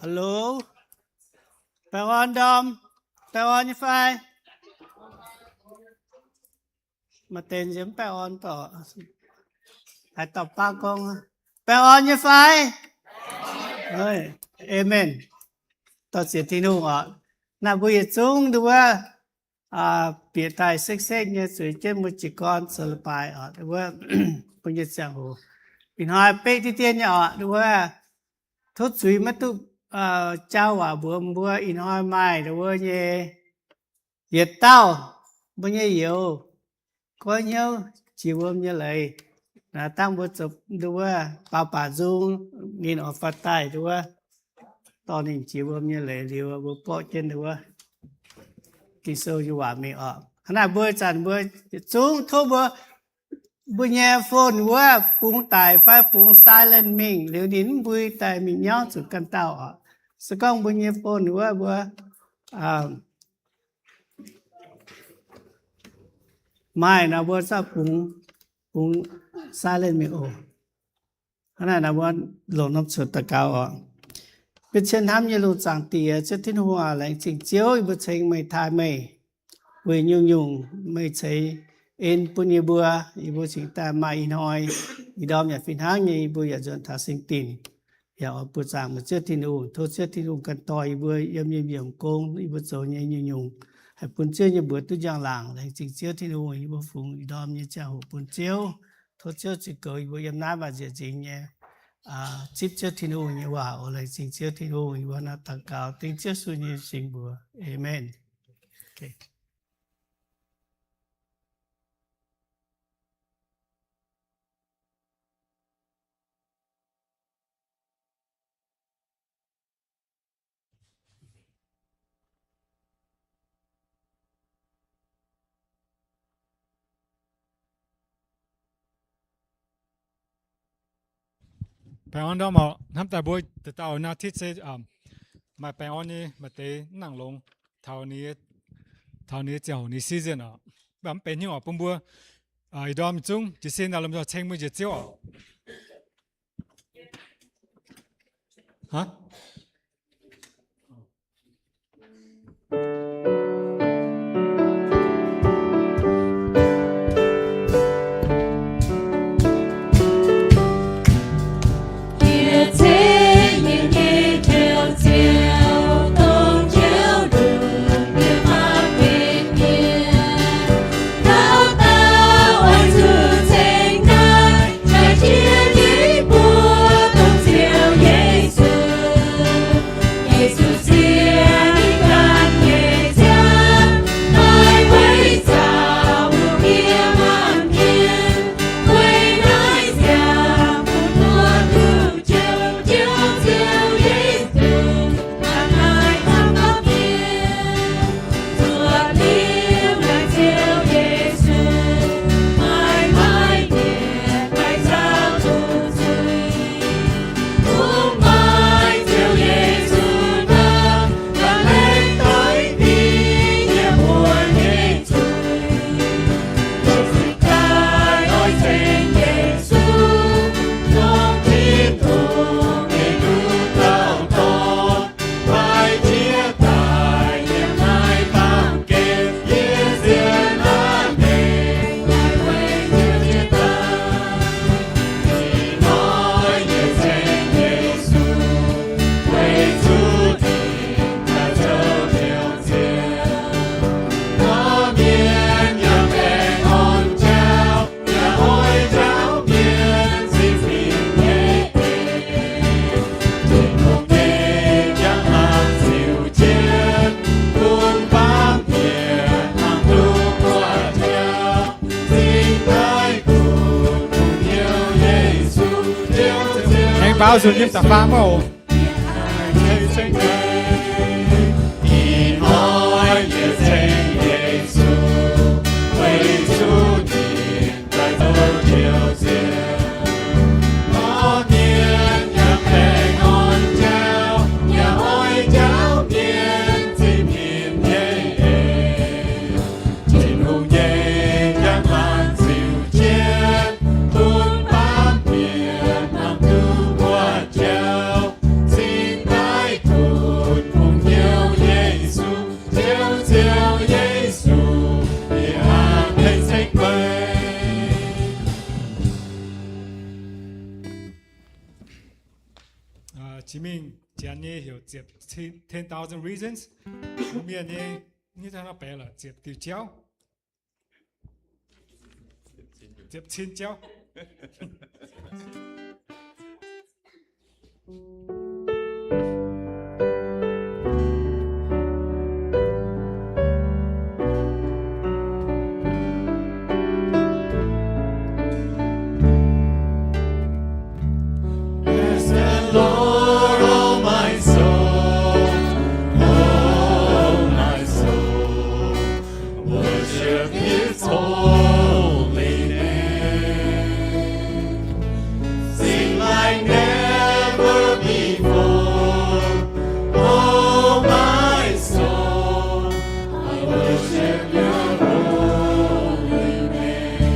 Alo, Bảo An Đom, Bảo An như phai. Mà tên giếm Bảo An tỏ. Hãy tập ba con. Bảo An như phai. Ơi, Amen. Tỏ sẽ tin hùng ạ. Nà bùi chung đùa. Biệt tài xích xích như suy trên một chỉ con sơ lập bài ạ. Đùa, bùi như chẳng hù. Bình hỏi bê tí tiên nhỏ đùa. Thốt suy mất tu trao à bùa in hỏi mai đùa như Việt tao bao nhiêu yếu có nhau chiều hôm như lấy là tăng bữa chụp đùa bà dung nhìn ở phát tài đùa tao nên chiều hôm như lấy liều bữa bỏ trên đùa kỳ sâu như quả mình ở hả bữa chẳng bữa xuống thô bữa nghe phone đùa bung tài phải bung silent mình liều đến bữa tài mình nhau sự căn tao ở sự công bữa nghe phone đùa bữa mai nào bữa sao cũng sai lên mình ồ cái này là bữa lồng nắp sụt tất cao à biết trên ham như lụt giảng tỉa chất thiên hoa lại chỉnh chiếu bữa trình mày thay mày với nhung mày thấy in bữa như bữa chính ta mai nói đi đom nhà phiền hang như bữa giờ dọn thả sinh tin giờ bữa giảng một chất thiên hoa thôi chất thiên hoa cần tỏi bữa yếm công bữa dầu như nhung hãy buồn chơi như bữa tôi giang làng lại chính chiếu thì đâu như bữa phụng đom như chào buồn chiếu thôi chiếu chỉ cười bữa yếm ná và dễ chính nhé chip chiếu thì đâu như wow lại chính chiếu thì đâu như bữa nó tăng cao tính chiếu suy như chính bữa amen. Okay. Bảo an đó mà năm tại buổi từ tàu na thiết sẽ mà bảo an này mà tới nặng lông thầu này chiều này season à bấm bên nhau bấm bữa đó mình chung chỉ xem là làm cho tranh mới chỉ chiều hả bao giờ nhâm tập phá màu Hãy subscribe cho kênh Ghiền Mì Gõ để không bỏ lỡ chí mình chán nhé hiểu chếp 10,000 reasons miền nhé như thế nào bé là chếp tiêu chéo chếp chín chéo Bless the Lord, oh my soul, oh my soul, worship His holy name. Sing like never before, oh my soul, I worship Your holy name.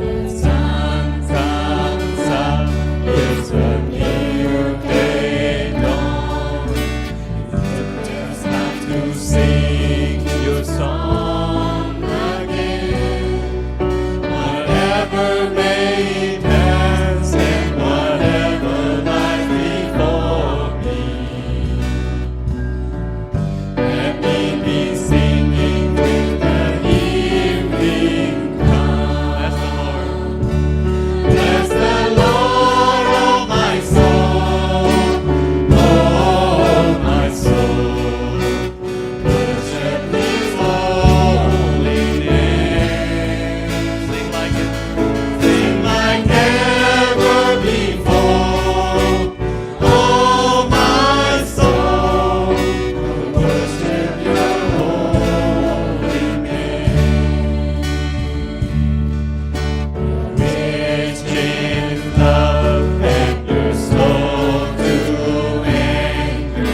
The sun comes up, it's a new day dawn. You just have to sing your song again. Whatever may pass and whatever lies before me, let me be singing till the evening comes. Bless the Lord, oh my soul, oh my soul, worship His holy name. Sing like it, sing like never before, oh my soul, worship Your holy name. Rich in love and You're slow to anger,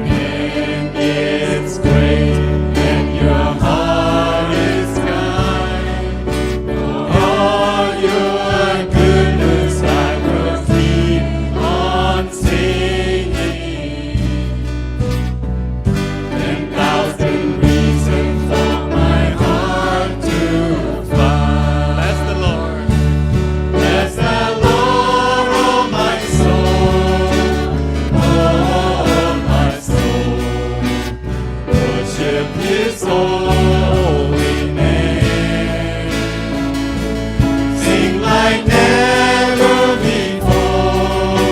and it's great and Your heart is kind. For all Your goodness I will keep on singing. 10,000 reasons for my heart to find. Bless the Lord. Bless the Lord, oh my soul, oh my soul, worship His holy name. Sing like never before,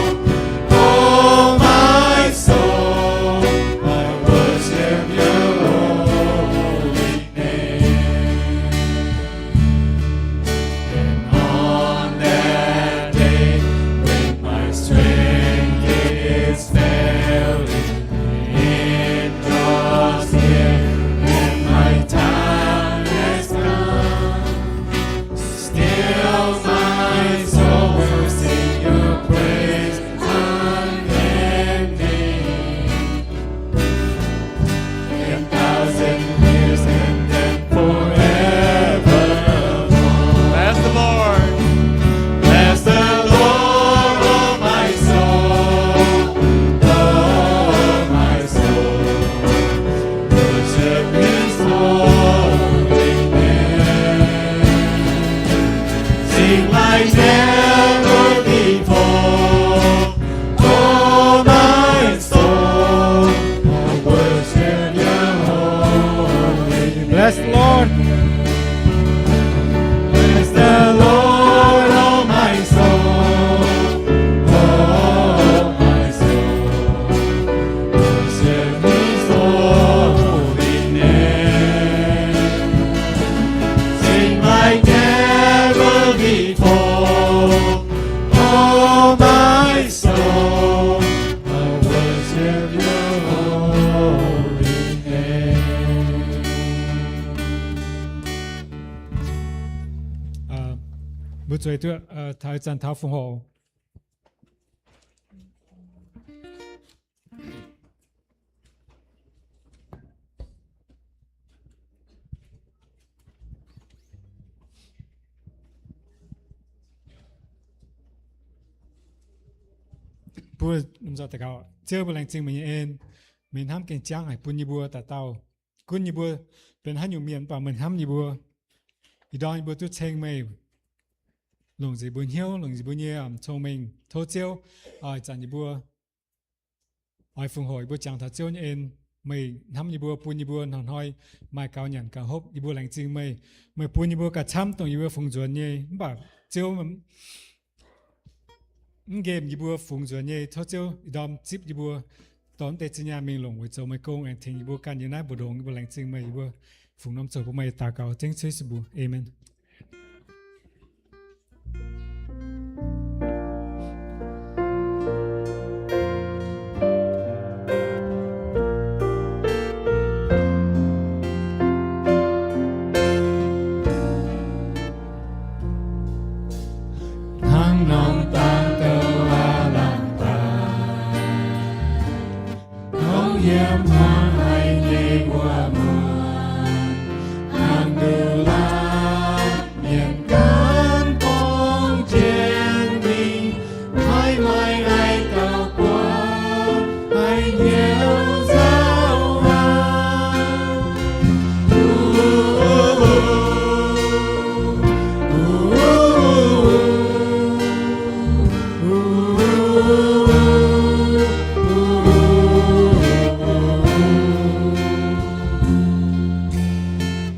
oh my soul, I worship Your holy name. And on that day when my strength is failing, it draws near and my time has come. Still my soul will sing Your praise unending. 10,000 years and then forevermore. Bless the Lord. Bless the Lord, oh my soul, oh my soul, worship His holy name. Sing like never before, oh my soul, I worship Your holy name. bless the Lord Bless the Lord, oh my soul, oh my soul, worship His holy name. Sing like never before, oh my soul, I worship Your holy name. bữa tối tôi thái chân tháo phụng hộ bữa chúng ta tạo chưa bữa lành chừng mình ham kinh trang hay bún như bữa ta tao cún như bữa bên hắn nhiều miền bảo mình ham như bữa อีดอนบัวตุเชงไม่ lòng gì bữa hiếu lòng gì bữa nhẹ thông minh thô chiêu ai chẳng gì bữa ai phụng hội bữa chẳng thật chiêu như em mày nắm như bữa pun như bữa hòn hoi mai cao nhận cao hốp như bữa lành chinh mày mày pun như bữa cả chăm tông như bữa phụng chuẩn như bảo chiêu mà game như bữa phụng chuẩn như thô chiêu đom chip như bữa tóm tê chi nhà mình lồng với châu mày công anh thình như bữa can như nãy bữa đồn như bữa lành chinh mày như bữa phụng nắm châu bữa mày ta cao tiếng chơi sự bữa amen. Thăng nông tan tơ la làm ta không yếm hoa hay nhẹ qua mùa hàng đưa la miền cán phong trên mình hai mai ai tàu qua hay nhiều giao hoa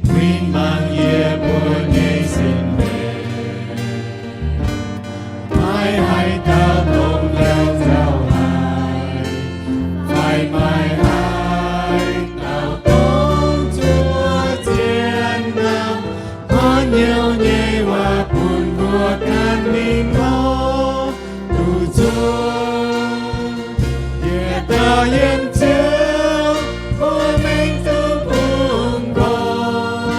Nguyên mang ye buồn nhây xin về mai hai ta cùng leo giao hai phải mai hai tao tông chúa thiên nam có nhiều nhây hoa buồn của can mình ngó tu chúa ye ta yên chiếu của mình tu buồn con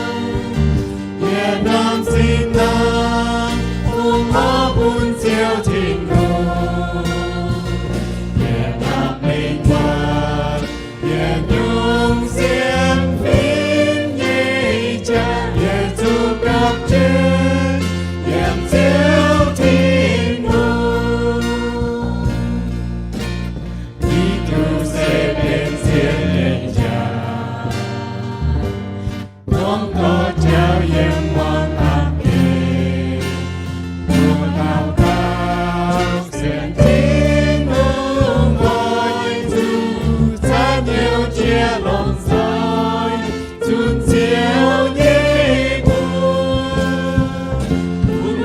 ye nam xin nam ung ho buồn chiếu thiên ngôn ye nam linh quan ye nhung xiêm phim ye cha ye tu cặp trên ye chiếu thiên ngôn đi tu sẽ bên xiêm ye cha không có trao yếm ngoan ác kê mùa tao tao xiên thiên ngôn gọi tu cha nhiều chia lòng soi chun chiếu nhé buồn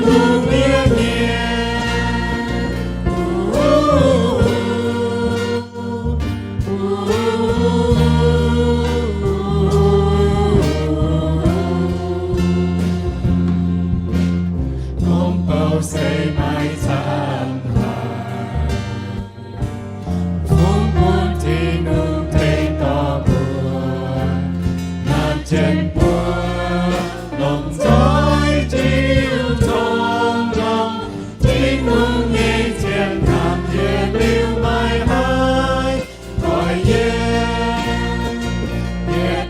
buồn nhẹ nhẹ không bao xây mãi than hoài phút buồn thì nương thấy to buồn ngàn chân buồn lòng dối chiều trong lòng tiếng nương nghe trên thảm thiên lưu mai hai gọi ye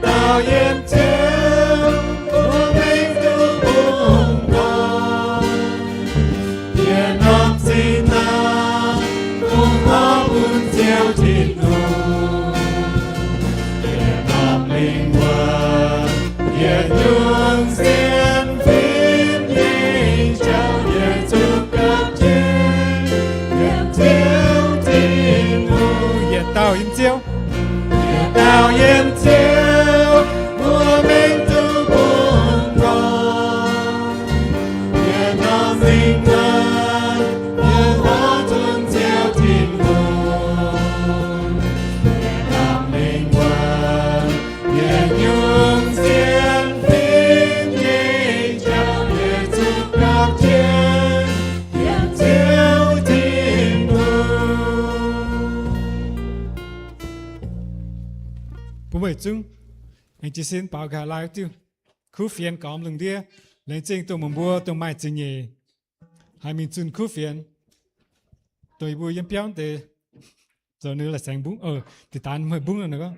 tao yếm chiếu của mình tu buồn con ye nam xin nam ung ho buồn chiếu thiên ngôn ye nam linh quan ye nhung xiên phim ye trao ye tu cặp trên ye chiếu thiên ngôn Ye tao im chiêu ye tao yếm chiếu của mình tu buồn con ye nam linh quan ye hóa thương chiếu thiên ngôn ye nam linh quan ye nhung xiên phim ye trao ye tu cặp trên ye chiếu thiên ngôn bố mày chung anh chỉ xin bảo cả lại tiêu khu phiền cóm lưng đĩa lên trên tôi mong bùa tôi mai chừng nhẹ hai mình chung khu phiền tôi bùa yếm béo để giờ nữa là sáng bún thì tan hơi bún rồi nữa